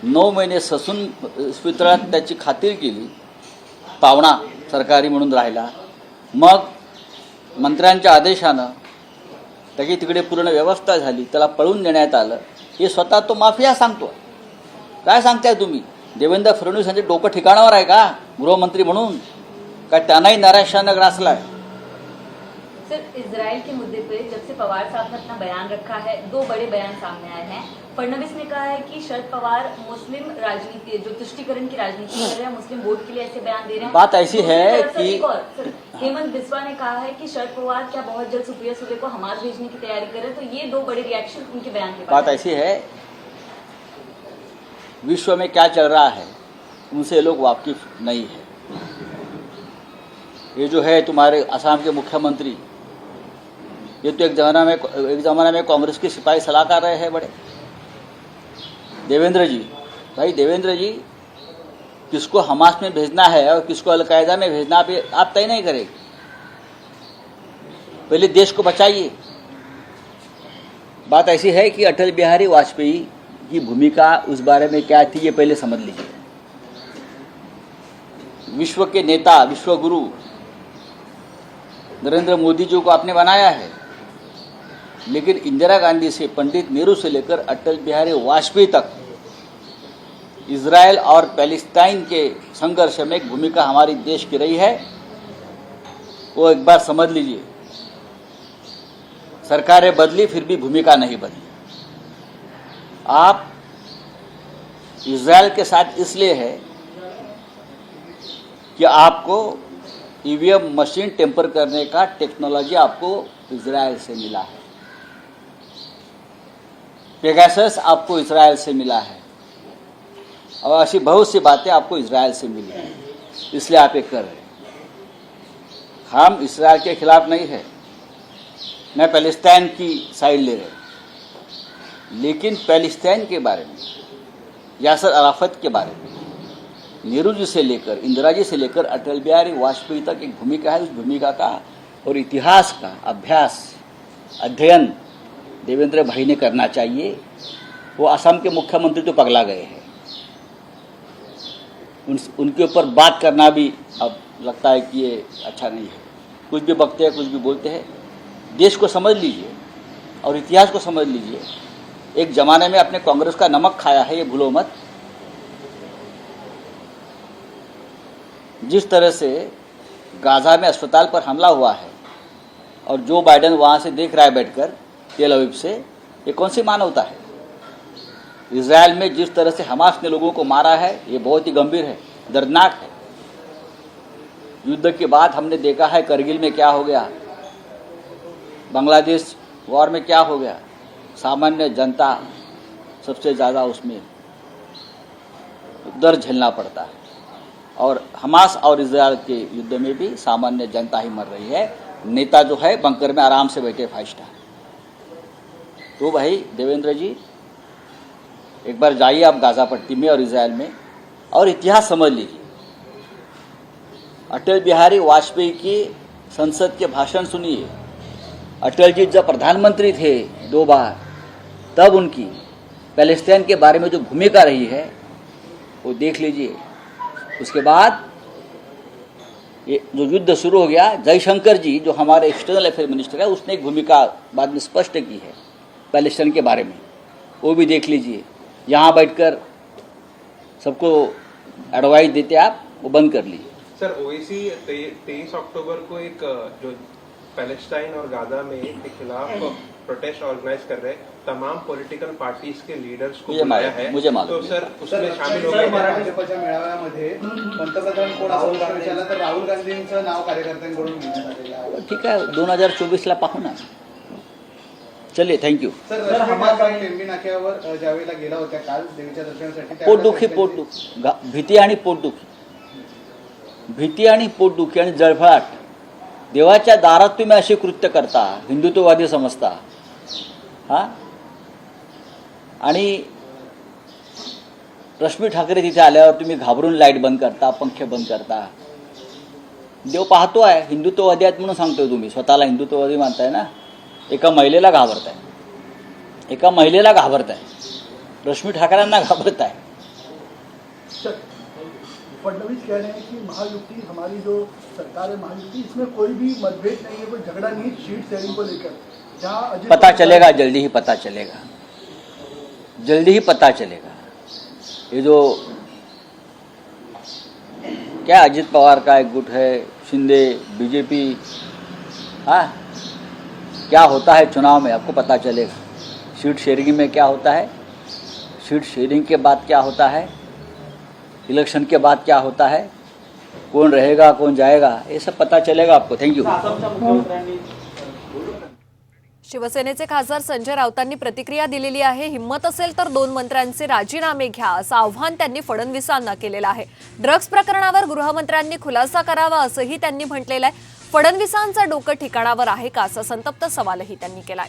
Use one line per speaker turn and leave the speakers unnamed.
9 महिने ससून इस्पितळात त्याची खातिर केली, पावणा सरकारी म्हणून राहिला, मग मंत्र्यांच्या आदेशानं त्याची तिकडे पूर्ण व्यवस्था झाली, त्याला पळून नेण्यात आलं. हे स्वतः तो माफिया सांगतो. काय सांगताय तुम्ही? देवेंद्र फडणवीस यांचे डोकं ठिकाणावर आहे का गृहमंत्री म्हणून? काय त्यांनाही नैराश्यानं ग्रासलाय?
सर, इजराइल के मुद्दे पे जब से पवार साहब ने अपना बयान रखा है, 2 बड़े बयान सामने आए हैं. फडणवीस ने कहा है कि शरद पवार मुस्लिम राजनीति, जो तुष्टिकरण की राजनीति कर रहे हैं, मुस्लिम वोट के लिए ऐसे बयान दे रहे हैं.
बात ऐसी है कि
हेमंत बिस्वा ने कहा है कि शरद पवार क्या बहुत जल्द सुप्रिया सुले को हमास भेजने की तैयारी कर रहे हैं. तो ये 2 बड़े रिएक्शन उनके बयान के बाद.
बात ऐसी है, विश्व में क्या चल रहा है उनसे ये लोग वाकिफ नहीं है. ये जो है तुम्हारे असम के मुख्यमंत्री, ये तो एक ज़माना में कांग्रेस के सिपाही सलाहकार रहे हैं बड़े. देवेंद्र जी, भाई देवेंद्र जी, किसको हमास में भेजना है और किसको अलकायदा में भेजना आप तय नहीं करेंगे. पहले देश को बचाइए. बात ऐसी है कि अटल बिहारी वाजपेयी की भूमिका उस बारे में क्या थी, ये पहले समझ लीजिए. विश्व के नेता, विश्व गुरु नरेंद्र मोदी जी को आपने बनाया है, लेकिन इंदिरा गांधी से पंडित नेहरू से लेकर अटल बिहारी वाजपेयी तक इजराइल और पैलेस्टाइन के संघर्ष में एक भूमिका हमारी देश की रही है. वो एक बार समझ लीजिए. सरकारें बदली फिर भी भूमिका नहीं बदली. आप इजराइल के साथ इसलिए है कि आपको ईवीएम मशीन टेम्पर करने का टेक्नोलॉजी आपको इजराइल से मिला है. पेगासस आपको इजराइल से मिला है, और ऐसी बहुत सी बातें आपको इजराइल से मिली हैं. इसलिए आप ये कर रहे हैं. हम इजराइल के खिलाफ नहीं है, न पैलेस्टाइन की साइड ले रहे, लेकिन पैलेस्टाइन के बारे में, यासर अराफत के बारे में, नेहरू जी से लेकर, इंदिरा जी से लेकर अटल बिहारी वाजपेयी तक एक भूमिका है. उस भूमिका का और इतिहास का अध्ययन देवेंद्र भाई ने करना चाहिए. वो असम के मुख्यमंत्री तो पगला गए हैं. उनके ऊपर बात करना भी अब लगता है कि ये अच्छा नहीं है. कुछ भी बकते हैं, कुछ भी बोलते हैं. देश को समझ लीजिए और इतिहास को समझ लीजिए. एक ज़माने में आपने कांग्रेस का नमक खाया है, ये भूलो मत. जिस तरह से गाज़ा में अस्पताल पर हमला हुआ है और जो बाइडेन वहाँ से देख रहा है बैठकर तेल अवीव से, ये कौन सी मानवता है? इजराइल में जिस तरह से हमास ने लोगों को मारा है, ये बहुत ही गंभीर है, दर्दनाक है. युद्ध के बाद हमने देखा है करगिल में क्या हो गया, बांग्लादेश वॉर में क्या हो गया. सामान्य जनता सबसे ज़्यादा उसमें दर्द झेलना पड़ता है, और हमास और इजराइल के युद्ध में भी सामान्य जनता ही मर रही है. नेता जो है बंकर में आराम से बैठे 5 स्टार. तो भाई देवेंद्र जी, एक बार जाइए आप गाज़ा पट्टी में और इजराइल में, और इतिहास समझ लीजिए. अटल बिहारी वाजपेयी की संसद के भाषण सुनिए. अटल जी जब प्रधानमंत्री थे 2 बार, तब उनकी पैलेस्टाइन के बारे में जो भूमिका रही है वो देख लीजिए. उसके बाद ये जो युद्ध शुरू हो गया, जयशंकर जी जो हमारे एक्सटर्नल अफेयर मिनिस्टर है, उसने एक भूमिका बाद में स्पष्ट की है पैलेस्टाइन के बारे में. वो भी देख लीजिए. यहाँ बैठकर सबको एडवाइस देते आप, वो बंद कर लीजिए.
सर, ओवैसी 23 अक्टूबर को एक जो पैलेस्टाइन और गाजा में के खिलाफ प्रोटेस्ट ऑर्गेनाइज कर रहे तमाम पॉलिटिकल पार्टीज के लीडर्स को बुलाया है.
मुझे मालूम.
तो सर उसमें शामिल हो गए.
भाजपच्या मेळाव्यामध्ये पंतप्रधान कोण असं प्रश्न विचारला तर राहुल गांधींचं नाव कार्यकर्त्यांकडून घेण्यात आलेलं आहे.
ठीक आहे, 2024ला पाहू ना. चलिए, थँक्यू.
सर, हमास टेंबी नाक्यावर ज्यावेळेला गेला होता काल देवीच्या दर्शनासाठी,
पोटदुखी, भीती आणि पोटदुखी आणि जळफळाट. देवाच्या दारात तुम्ही असे कृत्य करता, हिंदुत्ववादी समजता. हां, आणि रश्मी ठाकरे तिथे आल्यावर तुम्ही घाबरून लाईट बंद करता, पंखे बंद करता. देव पाहतो आहे. हिंदुत्ववादी आहेत म्हणून सांगतोय तुम्ही, स्वतःला हिंदुत्ववादी मानताय ना. एका महिलेला घाबरताय, रश्मी ठाकरेंना घाबरताय.
फडणवीस कह रहे हैं कि महायुति हमारी जो सरकार है महायुति इसमें कोई भी मतभेद नहीं है, कोई झगड़ा नहीं है सीट शेयरिंग को लेकर। जहाँ
पता चलेगा, जल्दी ही पता चलेगा, जल्दी ही पता चलेगा। ये जो क्या अजित पवार का एक गुट है, शिंदे, बीजेपी, हाँ क्या होता है चुनाव में आपको पता चलेगा। सीट शेयरिंग में क्या होता है, सीट शेयरिंग के बाद क्या होता है, इलेक्शन के बाद क्या होता है, कौन रहेगा कौन जाएगा, ये सब पता चलेगा आपको। Thank you.
शिवसेनेचे खासदार संजय राऊतांनी प्रतिक्रिया दिलेली आहे। हिम्मत असेल तर 2 मंत्र्यांचे राजीनामे घ्या असं आव्हान त्यांनी फडणवीसांना केलेलं आहे। ड्रग्ज प्रकरणावर गृहमंत्र्यांनी खुलासा करावा असंही त्यांनी म्हटलेलं आहे। फडणवीसांचं डोकं ठिकाणावर आहे का असा संतप्त सवालही त्यांनी केलाय।